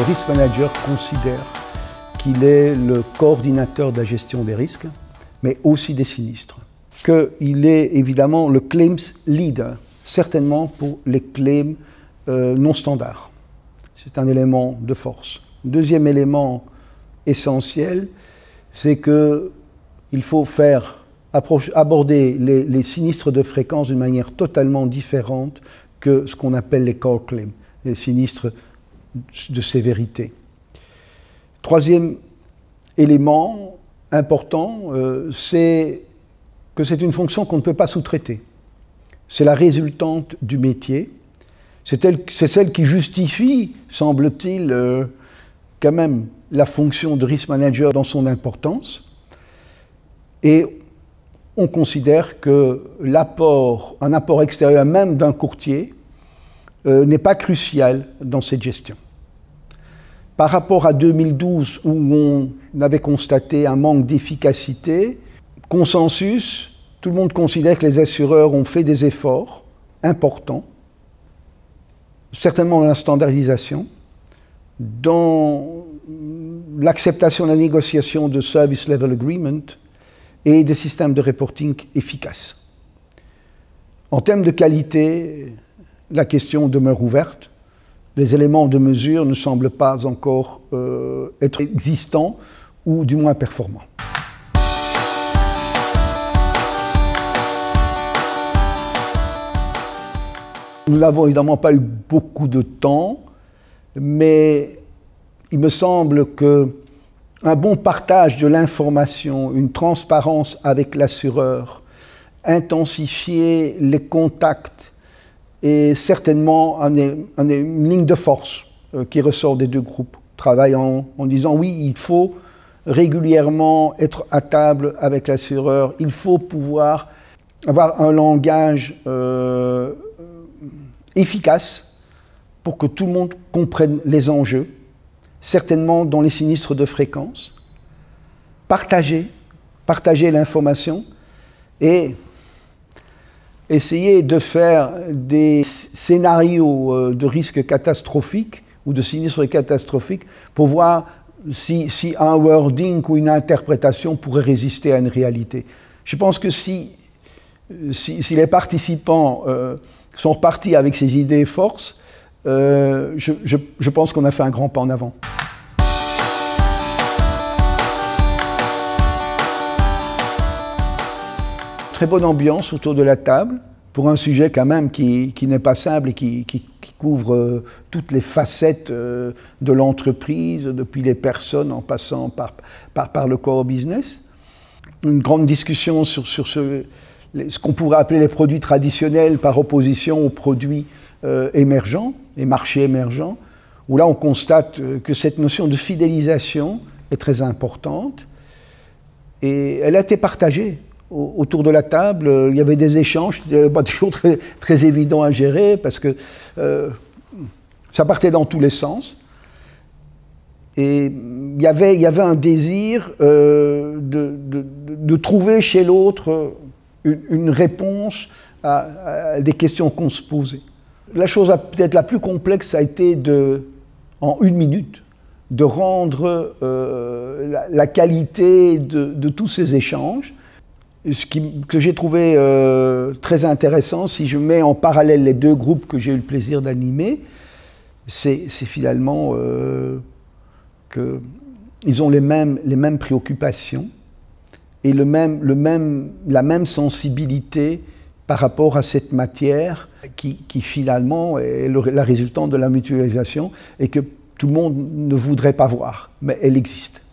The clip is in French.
risk manager considère qu'il est le coordinateur de la gestion des risques, mais aussi des sinistres. Qu'il est évidemment le claims leader, certainement pour les claims non standards. C'est un élément de force. Deuxième élément essentiel, c'est qu'il faut aborder les sinistres de fréquence d'une manière totalement différente que ce qu'on appelle les core claims, les sinistres de sévérité. Troisième élément important, c'est que c'est une fonction qu'on ne peut pas sous-traiter. C'est la résultante du métier. C'est celle qui justifie, semble-t-il, quand même la fonction de risk manager dans son importance. Et on considère que un apport extérieur, même d'un courtier, n'est pas crucial dans cette gestion. Par rapport à 2012, où on avait constaté un manque d'efficacité, consensus, tout le monde considère que les assureurs ont fait des efforts importants, certainement dans la standardisation, dans l'acceptation de la négociation de Service Level Agreement et des systèmes de reporting efficaces. En termes de qualité, la question demeure ouverte. Les éléments de mesure ne semblent pas encore être existants ou du moins performants. Nous n'avons évidemment pas eu beaucoup de temps, mais il me semble qu'un bon partage de l'information, une transparence avec l'assureur, intensifier les contacts est certainement une ligne de force qui ressort des deux groupes. Travaillant en disant oui, il faut régulièrement être à table avec l'assureur, il faut pouvoir avoir un langage efficace pour que tout le monde comprenne les enjeux, certainement dans les sinistres de fréquence, partager l'information et essayer de faire des scénarios de risques catastrophiques ou de sinistres catastrophiques pour voir si un wording ou une interprétation pourrait résister à une réalité. Je pense que si les participants sont repartis avec ces idées forces, je pense qu'on a fait un grand pas en avant. Très bonne ambiance autour de la table, pour un sujet quand même qui n'est pas simple et qui couvre toutes les facettes de l'entreprise, depuis les personnes en passant par le core business. Une grande discussion sur ce qu'on pourrait appeler les produits traditionnels par opposition aux produits émergents, les marchés émergents, où là on constate que cette notion de fidélisation est très importante et elle a été partagée. Autour de la table, il y avait des échanges, pas toujours très évidents à gérer parce que ça partait dans tous les sens. Et il y avait un désir de trouver chez l'autre une réponse à des questions qu'on se posait. La chose peut-être la plus complexe a été en 1 minute, de rendre la qualité de tous ces échanges. Que j'ai trouvé très intéressant, si je mets en parallèle les deux groupes que j'ai eu le plaisir d'animer, c'est finalement qu'ils ont les mêmes préoccupations et la même sensibilité par rapport à cette matière qui finalement est la résultante de la mutualisation et que tout le monde ne voudrait pas voir, mais elle existe.